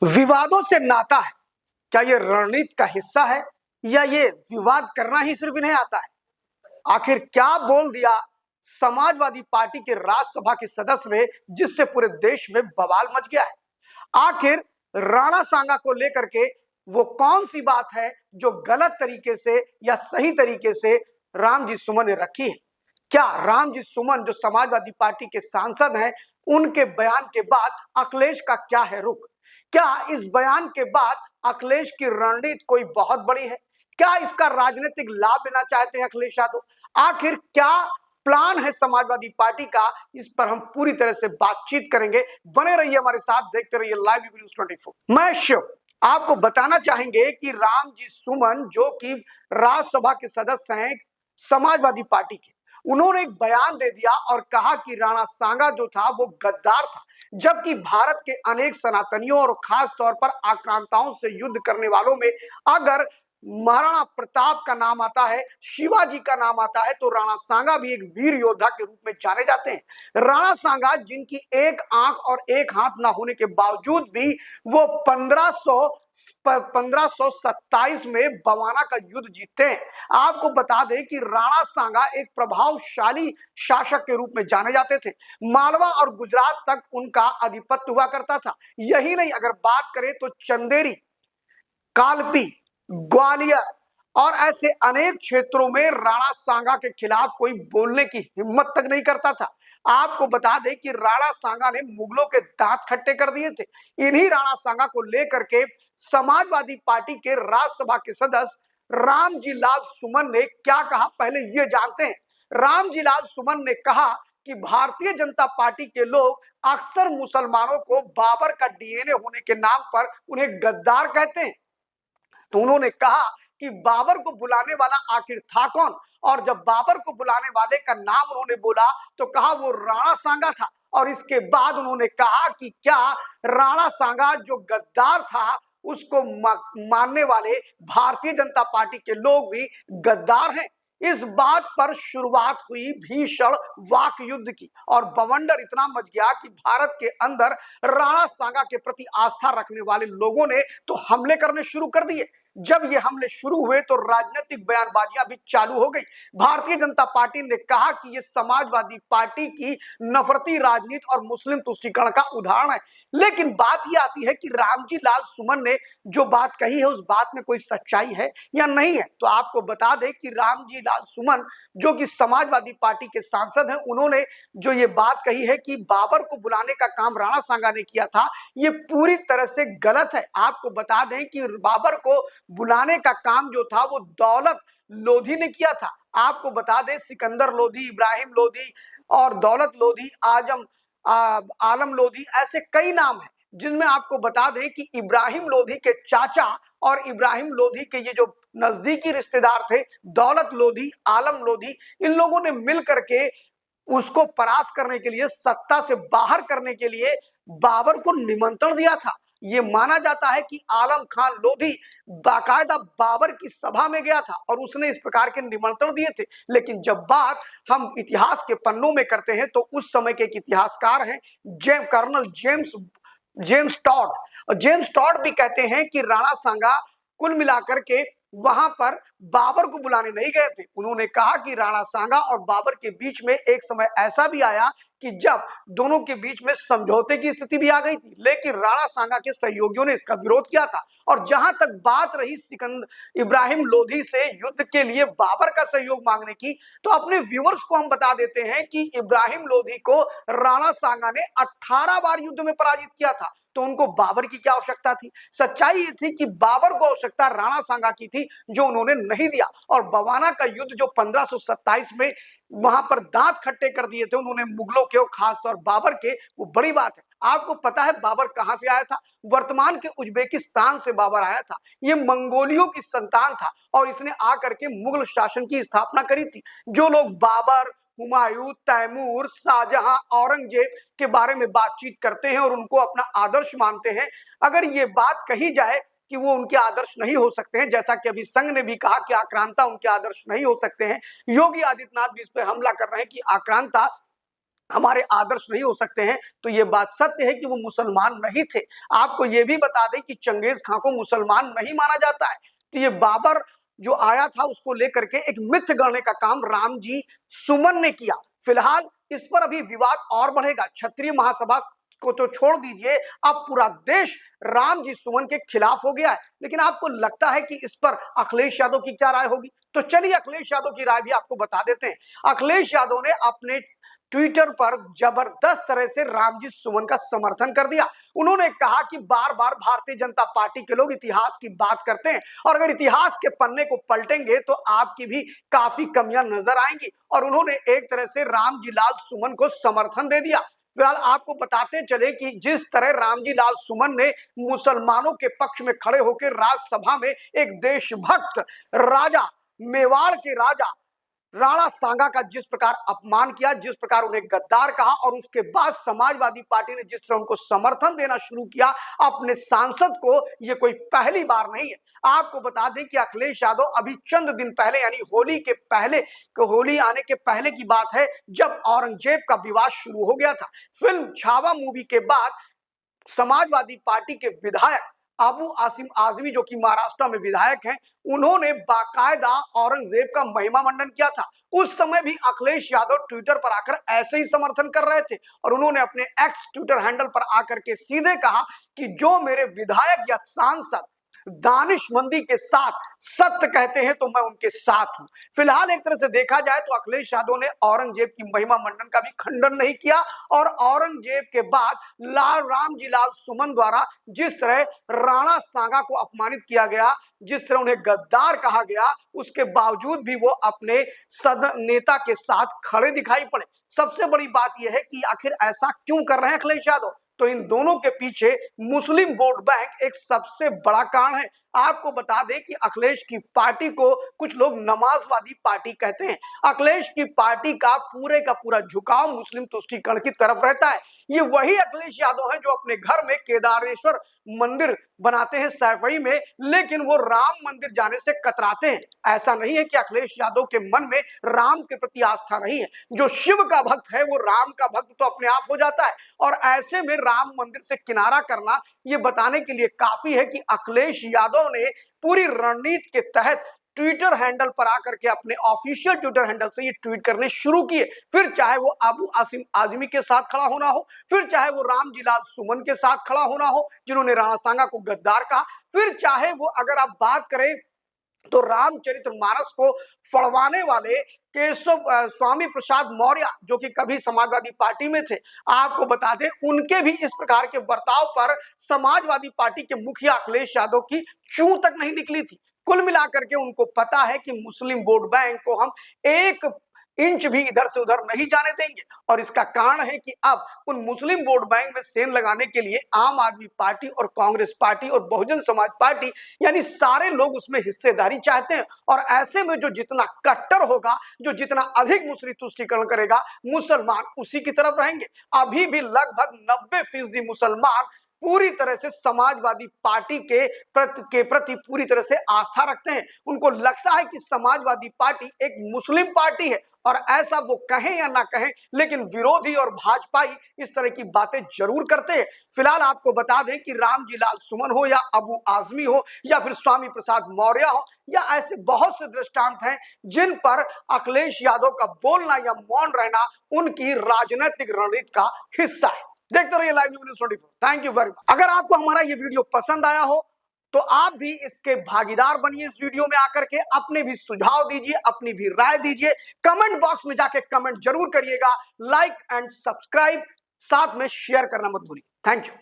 विवादों से नाता है, क्या ये रणनीति का हिस्सा है या ये विवाद करना ही सिर्फ इन्हें आता है? आखिर क्या बोल दिया समाजवादी पार्टी के राज्यसभा के सदस्य ने जिससे पूरे देश में बवाल मच गया है? आखिर राणा सांगा को लेकर के वो कौन सी बात है जो गलत तरीके से या सही तरीके से रामजी सुमन ने रखी है? क्या रामजी सुमन जो समाजवादी पार्टी के सांसद हैं, उनके बयान के बाद अखिलेश का क्या है रुख? क्या इस बयान के बाद अखिलेश की रणनीति कोई बहुत बड़ी है? क्या इसका राजनीतिक लाभ लेना चाहते हैं अखिलेश यादव? आखिर क्या प्लान है समाजवादी पार्टी का? इस पर हम पूरी तरह से बातचीत करेंगे। बने रहिए हमारे साथ, देखते रहिए लाइव न्यूज 24। मैं शिव आपको बताना चाहेंगे कि रामजी सुमन जो कि राज्यसभा के सदस्य हैं समाजवादी पार्टी के, उन्होंने एक बयान दे दिया और कहा कि राणा सांगा जो था वो गद्दार था, जबकि भारत के अनेक सनातनियों और खास तौर पर आक्रांताओं से युद्ध करने वालों में अगर महाराणा प्रताप का नाम आता है, शिवाजी का नाम आता है, तो राणा सांगा भी एक वीर योद्धा के रूप में जाने जाते हैं। राणा सांगा जिनकी एक आंख और एक हाथ ना होने के बावजूद भी वो 1527 में बवाना का युद्ध जीतते हैं। आपको बता दें कि राणा सांगा एक प्रभावशाली शासक के रूप में जाने जाते थे। मालवा और गुजरात तक उनका आधिपत्य हुआ करता था। यही नहीं, अगर बात करें तो चंदेरी, कालपी, ग्वालियर और ऐसे अनेक क्षेत्रों में राणा सांगा के खिलाफ कोई बोलने की हिम्मत तक नहीं करता था। आपको बता दें कि राणा सांगा ने मुगलों के दांत खट्टे कर दिए थे। इन्हीं राणा सांगा को लेकर के समाजवादी पार्टी के राज्यसभा के सदस्य रामजी लाल सुमन ने क्या कहा, पहले ये जानते हैं। रामजी लाल सुमन ने कहा कि भारतीय जनता पार्टी के लोग अक्सर मुसलमानों को बाबर का डीएनए होने के नाम पर उन्हें गद्दार कहते हैं। तो उन्होंने कहा कि बाबर को बुलाने वाला आखिर था कौन, और जब बाबर को बुलाने वाले का नाम उन्होंने बोला तो कहा वो राणा सांगा था। और इसके बाद उन्होंने कहा कि क्या राणा सांगा जो गद्दार था उसको मानने वाले भारतीय जनता पार्टी के लोग भी गद्दार हैं। इस बात पर शुरुआत हुई भीषण वाक युद्ध की और बवंडर इतना मच गया कि भारत के अंदर राणा सांगा के प्रति आस्था रखने वाले लोगों ने तो हमले करने शुरू कर दिए। जब ये हमले शुरू हुए तो राजनीतिक बयानबाजियां भी चालू हो गई। भारतीय जनता पार्टी ने कहा कि ये समाजवादी पार्टी की नफरती राजनीति और मुस्लिम तुष्टीकरण का उदाहरण है। लेकिन बात यह आती है कि रामजी लाल सुमन ने जो बात कही है उस बात में कोई सच्चाई है या नहीं है। तो आपको बता दें कि रामजी लाल सुमन जो कि समाजवादी पार्टी के सांसद हैं, उन्होंने जो ये बात कही है कि बाबर को बुलाने का काम राणा सांगा ने किया था, ये पूरी तरह से गलत है। आपको बता दें कि बाबर को बुलाने का काम जो था वो दौलत लोधी ने किया था। आपको बता दें सिकंदर लोधी, इब्राहिम लोधी और दौलत लोधी, आलम लोधी, ऐसे कई नाम हैं जिनमें आपको बता दें कि इब्राहिम लोधी के चाचा और इब्राहिम लोधी के ये जो नजदीकी रिश्तेदार थे दौलत लोधी, आलम लोधी, इन लोगों ने मिल करके उसको परास्त करने के लिए, सत्ता से बाहर करने के लिए बाबर को निमंत्रण दिया था। ये माना जाता है कि आलम खान लोधी बाकायदा बाबर की सभा में गया था और उसने इस प्रकार के निमंत्रण दिए थे। लेकिन जब बात हम इतिहास के पन्नों में करते हैं तो उस समय के एक इतिहासकार हैं कर्नल जेम्स टॉड, और जेम्स टॉड भी कहते हैं कि राणा सांगा कुल मिलाकर के वहां पर बाबर को बुलाने नहीं गए थे। उन्होंने कहा कि राणा सांगा और बाबर के बीच में एक समय ऐसा भी आया कि जब दोनों के बीच में समझौते की स्थिति भी आ गई थी, लेकिन राणा सांगा के सहयोगियों ने इसका विरोध किया था। और जहां तक बात रही इब्राहिम लोधी से युद्ध के लिए बाबर का सहयोग मांगने की, तो अपने व्यूअर्स को हम बता देते हैं कि इब्राहिम लोधी को राणा सांगा ने 18 बार युद्ध में पराजित किया था। तो उनको बाबर की क्या आवश्यकता थी? सच्चाई ये थी कि बाबर को आवश्यकता राणा सांगा की थी, जो उन्होंने नहीं दिया। और बवाना का युद्ध जो 1527 में वहां पर दांत खट्टे कर दिए थे उन्होंने मुगलों के और खासतौर बाबर के, वो बड़ी बात है। आपको पता है बाबर कहां से आया था? वर्तमान के उज्बेकिस्तान से बाबर आया था। ये मंगोलियों की संतान था और इसने आकर के मुगल शासन की स्थापना करी थी। जो लोग बाबर, हुमायूं, तैमूर, शाहजहां, औरंगजेब के बारे में बातचीत करते हैं और उनको अपना आदर्श मानते हैं, अगर ये बात कही जाए कि वो उनके आदर्श नहीं हो सकते हैं, जैसा कि अभी संघ ने भी कहा कि आक्रांता उनके आदर्श नहीं हो सकते हैं, योगी आदित्यनाथ भी इस पर हमला कर रहे हैं कि आक्रांता हमारे आदर्श नहीं हो सकते हैं, तो ये बात सत्य है कि वो मुसलमान नहीं थे। आपको ये भी बता दें कि चंगेज खां को मुसलमान नहीं माना जाता है। तो ये बाबर जो आया था उसको लेकर के एक मिथ गढ़ने का काम रामजी सुमन ने किया। फिलहाल इस पर अभी विवाद और बढ़ेगा। क्षत्रिय महासभा को तो छोड़ दीजिए, अब पूरा देश रामजी सुमन के खिलाफ हो गया है। लेकिन आपको लगता है कि इस पर अखिलेश यादव की क्या राय होगी? तो चलिए अखिलेश यादव की राय भी आपको बता देते हैं। अखिलेश यादव ने अपने ट्विटर पर जबरदस्त तरह से रामजी सुमन का समर्थन कर दिया। उन्होंने कहा कि बार बार भारतीय जनता पार्टी के लोग इतिहास की बात करते हैं और अगर इतिहास के पन्ने को पलटेंगे तो आपकी भी काफी कमियां नजर आएंगी। और उन्होंने एक तरह से रामजी लाल सुमन को समर्थन दे दिया। फिलहाल आपको बताते चले कि जिस तरह रामजी लाल सुमन ने मुसलमानों के पक्ष में खड़े होकर राज्यसभा में एक देशभक्त राजा, मेवाड़ के राजा राणा सांगा का जिस प्रकार अपमान किया, जिस प्रकार उन्हें गद्दार कहा, और उसके बाद समाजवादी पार्टी ने जिस तरह उनको समर्थन देना शुरू किया अपने सांसद को, ये कोई पहली बार नहीं है। आपको बता दें कि अखिलेश यादव अभी चंद दिन पहले यानी होली आने के पहले की बात है, जब औरंगजेब का विवाद शुरू हो गया था। फिल्म छावा मूवी के बाद समाजवादी पार्टी के विधायक अबू आसिम आजमी, जो कि महाराष्ट्र में विधायक हैं, उन्होंने बाकायदा औरंगजेब का महिमा मंडन किया था। उस समय भी अखिलेश यादव ट्विटर पर आकर ऐसे ही समर्थन कर रहे थे और उन्होंने अपने एक्स ट्विटर हैंडल पर आकर के सीधे कहा कि जो मेरे विधायक या सांसद दानिशमंदी के साथ सत्य कहते हैं तो मैं उनके साथ हूं। फिलहाल एक तरह से देखा जाए तो अखिलेश यादव ने औरंगजेब की महिमा मंडन का भी खंडन नहीं किया और औरंगजेब के बाद रामजी लाल सुमन द्वारा जिस तरह राणा सांगा को अपमानित किया गया, जिस तरह उन्हें गद्दार कहा गया, उसके बावजूद भी वो अपने सदन नेता के साथ खड़े दिखाई पड़े। सबसे बड़ी बात यह है कि आखिर ऐसा क्यों कर रहे हैं अखिलेश यादव? तो इन दोनों के पीछे मुस्लिम वोट बैंक एक सबसे बड़ा कारण है। आपको बता दें कि अखिलेश की पार्टी को कुछ लोग नमाजवादी पार्टी कहते हैं। अखिलेश की पार्टी का पूरा झुकाव मुस्लिम तुष्टीकरण की तरफ रहता है। ये वही अखिलेश यादव हैं जो अपने घर में केदारेश्वर मंदिर बनाते हैं सैफई में, लेकिन वो राम मंदिर जाने से कतराते हैं। ऐसा नहीं है कि अखिलेश यादव के मन में राम के प्रति आस्था नहीं है। जो शिव का भक्त है वो राम का भक्त तो अपने आप हो जाता है। और ऐसे में राम मंदिर से किनारा करना ये बताने के लिए काफी है कि अखिलेश यादव ने पूरी रणनीति के तहत ट्विटर हैंडल पर आकर के अपने ऑफिशियल ट्विटर हैंडल से ये ट्वीट करने शुरू किए। फिर चाहे वो अबू आसिम आजमी के साथ खड़ा होना हो, फिर चाहे वो रामजी लाल सुमन के साथ खड़ा होना हो जिन्होंने राणा सांगा को गद्दार कहा, फिर चाहे वो अगर आप बात करें तो रामचरितमानस को फड़वाने वाले केशव स्वामी प्रसाद मौर्य जो कि कभी समाजवादी पार्टी में थे, आपको बता दें उनके भी इस प्रकार के बर्ताव पर समाजवादी पार्टी के मुखिया अखिलेश यादव की चूं तक नहीं निकली थी। कुल मिलाकर के उनको पता है कि मुस्लिम वोट बैंक को हम एक इंच भी इधर से उधर नहीं जाने देंगे। और इसका कारण है कि अब उन मुस्लिम वोट बैंक में सेंध लगाने के लिए आम आदमी पार्टी और कांग्रेस पार्टी और बहुजन समाज पार्टी यानी सारे लोग उसमें हिस्सेदारी चाहते हैं। और ऐसे में जो जितना कट्टर होगा, जो जितना अधिक मुस्लिम तुष्टीकरण करेगा, मुसलमान उसी की तरफ रहेंगे। अभी भी लगभग 90% मुसलमान पूरी तरह से समाजवादी पार्टी के प्रति पूरी तरह से आस्था रखते हैं। उनको लगता है कि समाजवादी पार्टी एक मुस्लिम पार्टी है और ऐसा वो कहें या ना कहें, लेकिन विरोधी और भाजपाई इस तरह की बातें जरूर करते हैं। फिलहाल आपको बता दें कि रामजी लाल सुमन हो या अबू आजमी हो या फिर स्वामी प्रसाद मौर्य हो या ऐसे बहुत से दृष्टांत हैं जिन पर अखिलेश यादव का बोलना या मौन रहना उनकी राजनीतिक रणनीति का हिस्सा है। देखते रहिए live news 24। Thank you very much. अगर आपको हमारा ये वीडियो पसंद आया हो तो आप भी इसके भागीदार बनिए। इस वीडियो में आकर के अपने भी सुझाव दीजिए, अपनी भी राय दीजिए। कमेंट बॉक्स में जाके कमेंट जरूर करिएगा। लाइक एंड सब्सक्राइब, साथ में शेयर करना मत भूलिए। Thank you.